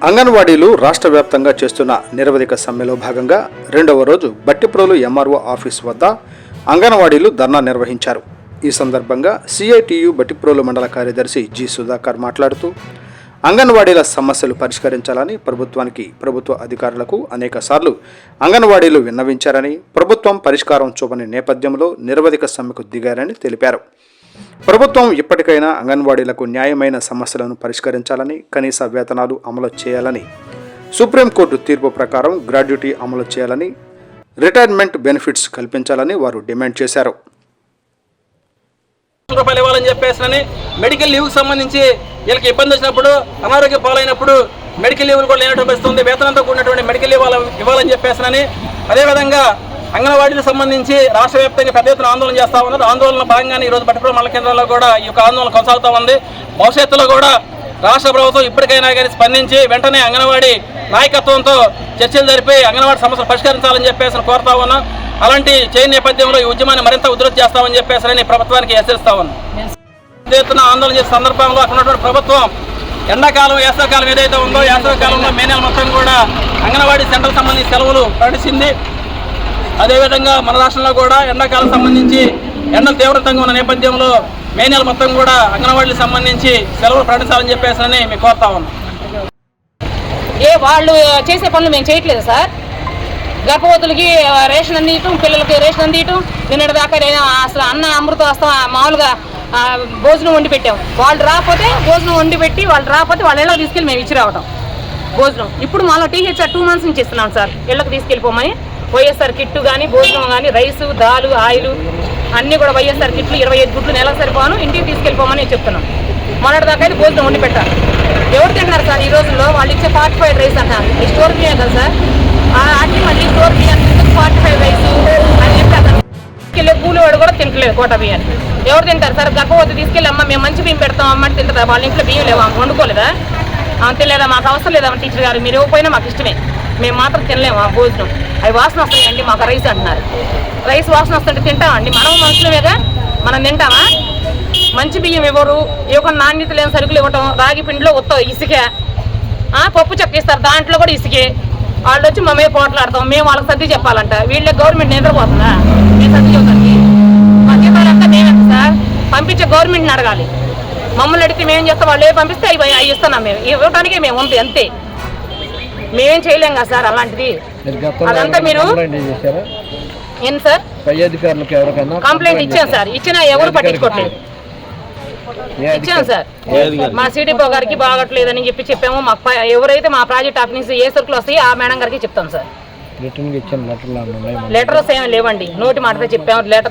అంగన్వాడీలు రాష్ట్ర వ్యాప్తంగా చేస్తున్న నిరవధిక సమ్మెలో భాగంగా రెండవ రోజు బట్టిప్రోలు ఎంఆర్ఓ ఆఫీస్ వద్ద అంగన్వాడీలు ధర్నా నిర్వహించారు. ఈ సందర్భంగా సిఐటియు బట్టిప్రోలు మండల కార్యదర్శి జి సుధాకర్ మాట్లాడుతూ అంగన్వాడీల సమస్యలు పరిష్కరించాలని ప్రభుత్వ అధికారులకు అనేకసార్లు అంగన్వాడీలు విన్నవించారని, ప్రభుత్వం పరిష్కారం చూపని నేపథ్యంలో నిరవధిక సమ్మెకు దిగారని తెలిపారు. ప్రభుత్వం ఇప్పటికైనా అంగన్వాడీలకు న్యాయమైన సమస్యలను పరిష్కరించాలని, కనీస వేతనాలు అమలు చేయాలని, సుప్రీంకోర్టు తీర్పు ప్రకారం గ్రాడ్యుటీ అమలు చేయాలని, రిటైర్మెంట్ బెనిఫిట్స్ కల్పించాలని వారు డిమాండ్ చేశారు. రూపాయలు ఇవ్వాలని చెప్పేసి మెడికల్ లీవ్కి సంబంధించి వీళ్ళకి ఇబ్బంది వచ్చినప్పుడు, అనారోగ్య పాలైనప్పుడు మెడికల్ లీవ్లు కూడా లేనటువంటి పరిస్థితుంది. వేతనంతో కూడినటువంటి మెడికల్ లీవ్ ఇవ్వాలని చెప్పేసి అదేవిధంగా అంగన్వాడీలకు సంబంధించి రాష్ట్ర వ్యాప్తంగా పెద్ద ఎత్తున ఆందోళన చేస్తూ ఉన్నారు. ఆందోళన భాగంగానే ఈరోజు బట్టిప్రోలు మండల కేంద్రంలో కూడా ఈ యొక్క ఆందోళన కొనసాగుతూ ఉంది. భవిష్యత్తులో కూడా రాష్ట్ర ప్రభుత్వం ఇప్పటికైనా కానీ స్పందించి వెంటనే అంగన్వాడీ నాయకత్వంతో చర్చలు జరిపి అంగన్వాడీ సమస్యలు పరిష్కరించాలని చెప్పేసి కోరుతా ఉన్నాం. అలాంటి చేయని నేపథ్యంలో ఈ ఉద్యమాన్ని మరింత ఉధృతి చేస్తామని చెప్పేసి ప్రభుత్వానికి హెచ్చరిస్తా ఉన్నాం. పెద్ద ఎత్తున ఆందోళన చేసే సందర్భంలో అక్కడ ఉన్నటువంటి ప్రభుత్వం ఎండాకాలం, వేసవికాలం ఏదైతే ఉందో వేసవికాలంలో మే నెల మొత్తం కూడా అంగన్వాడీ సెంటర్కి సంబంధించి సెలవులు ప్రకటించింది. అదేవిధంగా మన రాష్ట్రంలో కూడా ఎండాకాలం సంబంధించి ఎండలు తీవ్రతంగా ఉన్న నేపథ్యంలో మే నెల మొత్తం కూడా అంగన్వాడీలకు సంబంధించి సెలవులు ప్రకటించాలని చెప్పేసి మేము కోరుతా ఉన్నాం. వాళ్ళు చేసే పనులు మేము చేయట్లేదు సార్. గర్భవతులకి రేషన్ అందియటం, పిల్లలకి రేషన్ అందియటం, నిన్నటి దాకా అసలు అన్న అమృత వస్తాం మామూలుగా భోజనం వండి పెట్టాం. వాళ్ళు రాకపోతే భోజనం వండి పెట్టి వాళ్ళు రాకపోతే వాళ్ళ ఇళ్ళకి తీసుకెళ్ళి మేము ఇచ్చి రావటం భోజనం. ఇప్పుడు మాలో టీహెచ్ఆర్ 2 months నుంచి ఇస్తున్నాం సార్. ఇళ్ళకి తీసుకెళ్ళిపోమని వైఎస్ఆర్ కిట్టు కానీ, భోజనం కానీ, రైసు, దాలు, ఆయిల్ అన్నీ కూడా వైఎస్ఆర్ కిట్లు 25 గుడ్లు నెలకు సరిపోను ఇంటికి తీసుకెళ్ళిపోమని చెప్తున్నాం. మొన్నటి దాకా అయితే భోజనం వండి పెట్టారు. ఎవరు తింటున్నారు సార్ ఈ రోజుల్లో? వాళ్ళు ఇచ్చే 45 రైస్ అంటారు. ఈ స్టోర్ బియ్యం కదా సార్, అన్ని మళ్ళీ స్టోర్ బియ్యాన్ని 45 రైస్ అని చెప్పి తీసుకెళ్ళే కూలి వాడు కూడా తింటలేదు కోట బియ్యాన్ని. ఎవరు తింటారు సార్? గర్భవతి తీసుకెళ్ళి అమ్మ మేము మంచి బియ్యం పెడతాం అమ్మంటే తింటారా? వాళ్ళ ఇంట్లో బియ్యం లేవా? వండుకోలేదా? తినలేదా? మాకు అవసరం లేదా టీచర్ గారు, మీరు ఇవ్వకపోయినా మాకు ఇష్టమే, మేము మాత్రం తినలేము ఆ భోజనం. అవి వాసన వస్తాయండి మాకు రైస్ అంటున్నారు. రైస్ వాసన వస్తుంటే తింటామండి? మనం మనుషులమేగా, మనం తింటామా? మంచి బియ్యం ఇవ్వకుండా నాణ్యత లేని సరుకులు ఇవ్వటం, రాగి పిండిలో ఉత్త ఇసుక, పప్పు చెక్క ఇస్తారు దాంట్లో కూడా ఇసుకే. వాళ్ళు వచ్చి మమ్మే పోట్లాడతాం, మేము వాళ్ళకి సర్ది చెప్పాలంట. వీళ్ళే గవర్నమెంట్ నిద్రపోతుందా? మేము సర్ది చెబుతానికి మా జీతాలంతా మేమే సార్. పంపించే గవర్నమెంట్ని అడగాలి. మమ్మల్ని అడిగితే మేము చేస్తాం, వాళ్ళు ఏ పంపిస్తే అవి ఇస్తున్నాం. మేము ఇవ్వడానికే మేము ఉంది, అంతే. మేమేం చేయలేం కదా సార్ అలాంటిది. అదంతా మీరు ఏంటి సార్? కంప్లైంట్ ఇచ్చాను సార్. ఇచ్చినా ఎవరు పట్టించుకోవట్లేదు. ఇచ్చాను సార్. మా సిడిపో గారికి బాగట్లేదని చెప్పాము. మాకు ఎవరైతే మా ప్రాజెక్ట్ ఆఫీస్ నుంచి ఏ సరుకులు వస్తాయి ఆ మేడం గారికి చెప్తాం సార్. లెటర్స్ ఏమి లేవండి, నోటి మాటతో చెప్పాము. లెటర్